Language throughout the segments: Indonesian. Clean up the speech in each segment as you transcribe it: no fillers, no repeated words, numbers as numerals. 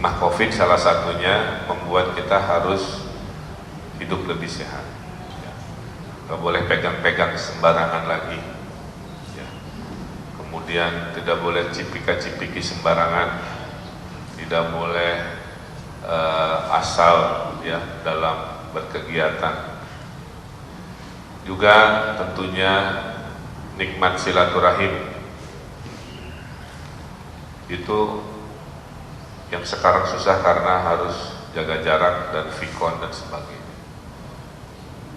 Nah, COVID salah satunya membuat kita harus hidup lebih sehat. Ya. Gak boleh pegang-pegang sembarangan lagi. Ya. Kemudian tidak boleh cipika-cipiki sembarangan, tidak boleh asal ya dalam berkegiatan. Juga tentunya nikmat silaturahim itu yang sekarang susah karena harus jaga jarak dan vikon dan sebagainya.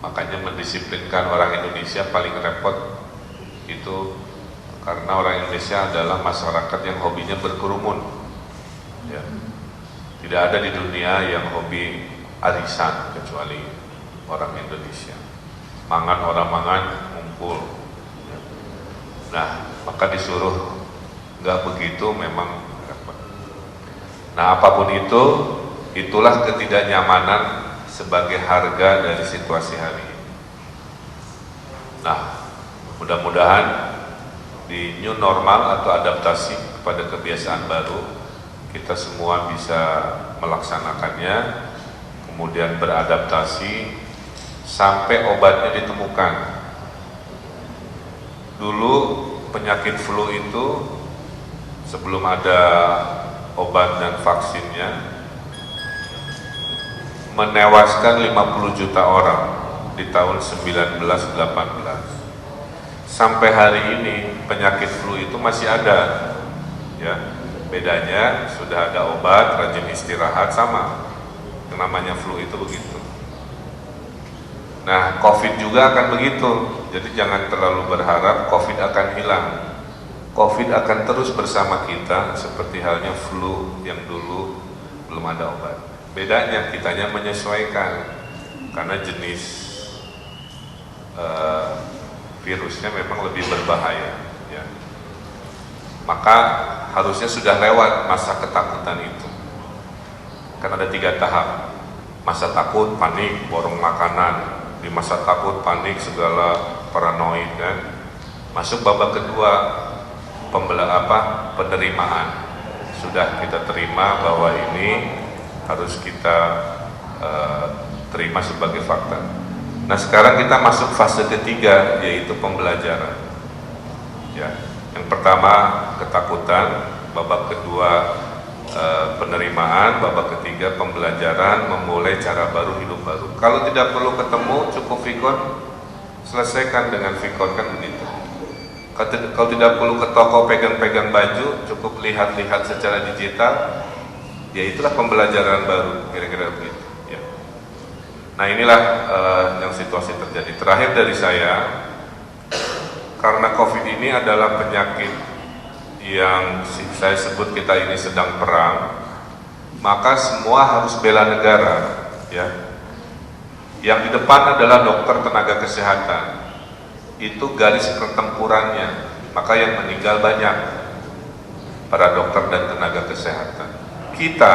Makanya mendisiplinkan orang Indonesia paling repot itu karena orang Indonesia adalah masyarakat yang hobinya berkerumun. Ya. Tidak ada di dunia yang hobi arisan kecuali orang Indonesia. Mangan orang mangan ngumpul. Ya. Nah, maka disuruh nggak begitu memang. Nah, apapun itu, itulah ketidaknyamanan sebagai harga dari situasi hari ini. Nah, mudah-mudahan di new normal atau adaptasi kepada kebiasaan baru, kita semua bisa melaksanakannya, kemudian beradaptasi sampai obatnya ditemukan. Dulu penyakit flu itu sebelum ada obat dan vaksinnya menewaskan 50 juta orang di tahun 1918. Sampai hari ini penyakit flu itu masih ada. Ya, bedanya sudah ada obat, rajin istirahat, sama. Yang namanya flu itu begitu. Nah, COVID juga akan begitu. Jadi jangan terlalu berharap COVID akan hilang. COVID akan terus bersama kita seperti halnya flu yang dulu belum ada obat. Bedanya kitanya menyesuaikan karena jenis virusnya memang lebih berbahaya. Ya. Maka harusnya sudah lewat masa ketakutan itu. Kan ada 3 tahap. Masa takut, panik, borong makanan. Di masa takut, panik, segala paranoid kan. Masuk babak kedua, penerimaan. Sudah kita terima bahwa ini harus kita terima sebagai fakta. Nah, sekarang kita masuk fase ketiga, yaitu pembelajaran. Ya, yang pertama ketakutan, babak kedua penerimaan, babak ketiga pembelajaran, memulai cara baru, hidup baru. Kalau tidak perlu ketemu, cukup vikon, selesaikan dengan vikon, kan begitu. Kalau tidak perlu ke toko pegang-pegang baju, cukup lihat-lihat secara digital, ya itulah pembelajaran baru, kira-kira begitu. Ya. Nah, inilah yang situasi terjadi. Terakhir dari saya, karena COVID ini adalah penyakit yang saya sebut kita ini sedang perang, maka semua harus bela negara. Ya. Yang di depan adalah dokter tenaga kesehatan. Itu garis pertempurannya, maka yang meninggal banyak para dokter dan tenaga kesehatan. Kita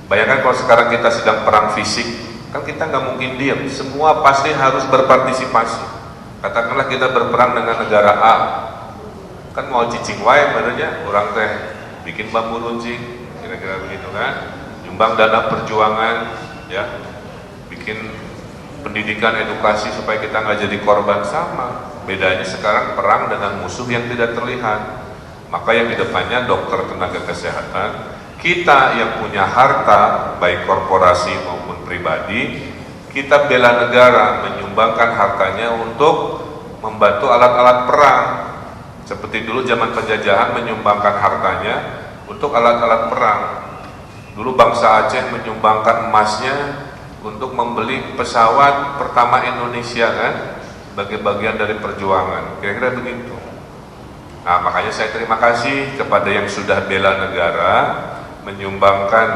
bayangkan kalau sekarang kita sedang perang fisik, kan kita nggak mungkin diam, semua pasti harus berpartisipasi. Katakanlah kita berperang dengan negara A, kan mau cicing wae benernya, orang teh bikin bambu runcing, kira-kira begitu kan, nyumbang dana perjuangan, ya, bikin pendidikan edukasi supaya kita nggak jadi korban. Sama bedanya sekarang perang dengan musuh yang tidak terlihat. Maka yang di depannya dokter tenaga kesehatan, kita yang punya harta baik korporasi maupun pribadi, kita bela negara, menyumbangkan hartanya untuk membantu alat-alat perang. Seperti dulu zaman penjajahan menyumbangkan hartanya untuk alat-alat perang. Dulu bangsa Aceh menyumbangkan emasnya untuk membeli pesawat pertama Indonesia, kan, sebagai bagian dari perjuangan, kira-kira begitu. Nah, makanya saya terima kasih kepada yang sudah bela negara, menyumbangkan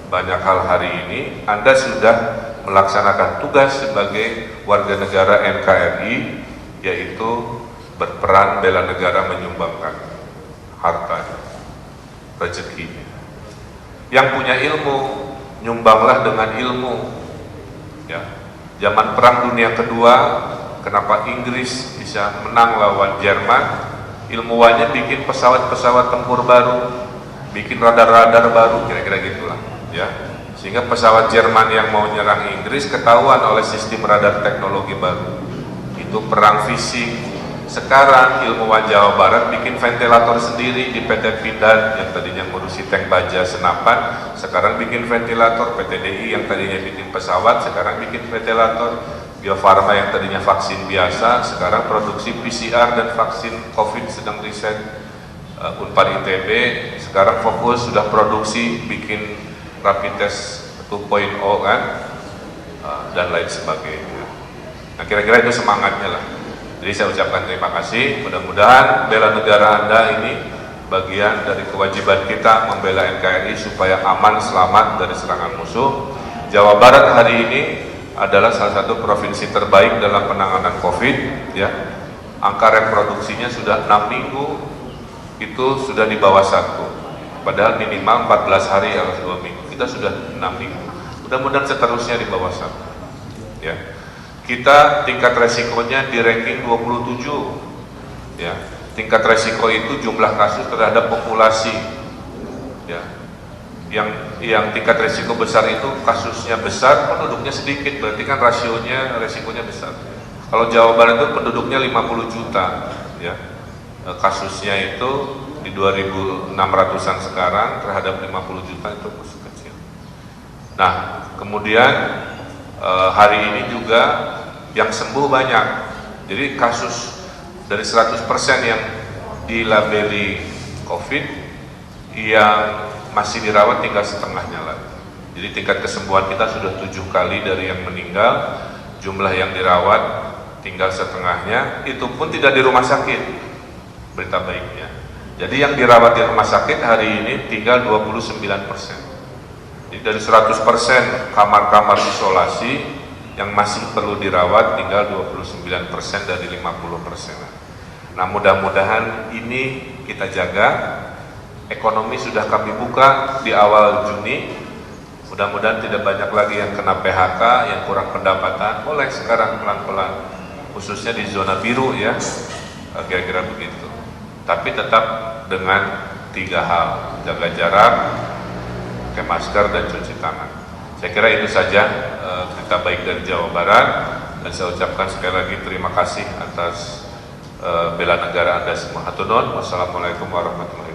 banyak hal hari ini. Anda sudah melaksanakan tugas sebagai warga negara NKRI, yaitu berperan bela negara, menyumbangkan harta, rezekinya. Yang punya ilmu, nyumbanglah dengan ilmu. Ya, zaman Perang Dunia Kedua, kenapa Inggris bisa menang lawan Jerman? Ilmuwannya bikin pesawat-pesawat tempur baru, bikin radar-radar baru, kira-kira gitulah, ya. Sehingga pesawat Jerman yang mau nyerang Inggris ketahuan oleh sistem radar teknologi baru. Itu perang fisik. Sekarang ilmuwan Jawa Barat bikin ventilator sendiri di PT Pindad yang tadinya ngurusi tank baja senapan, sekarang bikin ventilator. PT DI yang tadinya bikin pesawat, sekarang bikin ventilator. Bio Farma yang tadinya vaksin biasa, sekarang produksi PCR dan vaksin COVID sedang riset. Unpad ITB sekarang fokus sudah produksi bikin rapid test 2.0 kan, dan lain sebagainya. Nah, kira-kira itu semangatnya lah. Jadi saya ucapkan terima kasih, mudah-mudahan bela negara Anda ini bagian dari kewajiban kita membela NKRI supaya aman, selamat dari serangan musuh. Jawa Barat hari ini adalah salah satu provinsi terbaik dalam penanganan COVID, ya. Angka reproduksinya sudah 6 minggu, itu sudah di bawah 1. Padahal minimal 14 hari harus 2 minggu, kita sudah 6 minggu. Mudah-mudahan seterusnya di bawah 1, ya. Kita tingkat resikonya di ranking 27, ya. Tingkat resiko itu jumlah kasus terhadap populasi, ya. Yang tingkat resiko besar itu kasusnya besar, penduduknya sedikit, berarti kan rasionya resikonya besar. Kalau Jawa Barat itu penduduknya 50 juta, ya. Kasusnya itu di 2.600-an sekarang terhadap 50 juta itu masih kecil. Nah, kemudian hari ini juga yang sembuh banyak. Jadi kasus dari 100% yang dilabeli COVID, yang masih dirawat tinggal setengahnya lagi. Jadi tingkat kesembuhan kita sudah 7 kali dari yang meninggal, jumlah yang dirawat tinggal setengahnya, itu pun tidak di rumah sakit. Berita baiknya. Jadi yang dirawat di rumah sakit hari ini tinggal 29%. Jadi dari 100% kamar-kamar isolasi yang masih perlu dirawat tinggal 29% dari 50%. Nah, mudah-mudahan ini kita jaga. Ekonomi sudah kami buka di awal Juni. Mudah-mudahan tidak banyak lagi yang kena PHK, yang kurang pendapatan. Boleh sekarang pelan-pelan, khususnya di zona biru, ya, kira-kira begitu. Tapi tetap dengan 3 hal: jaga jarak, pakai masker, dan cuci tangan. Saya kira itu saja berita baik dari Jawa Barat, dan saya ucapkan sekali lagi terima kasih atas bela negara Anda semua. Hatur nuhun. Wassalamualaikum warahmatullahi wabarakatuh.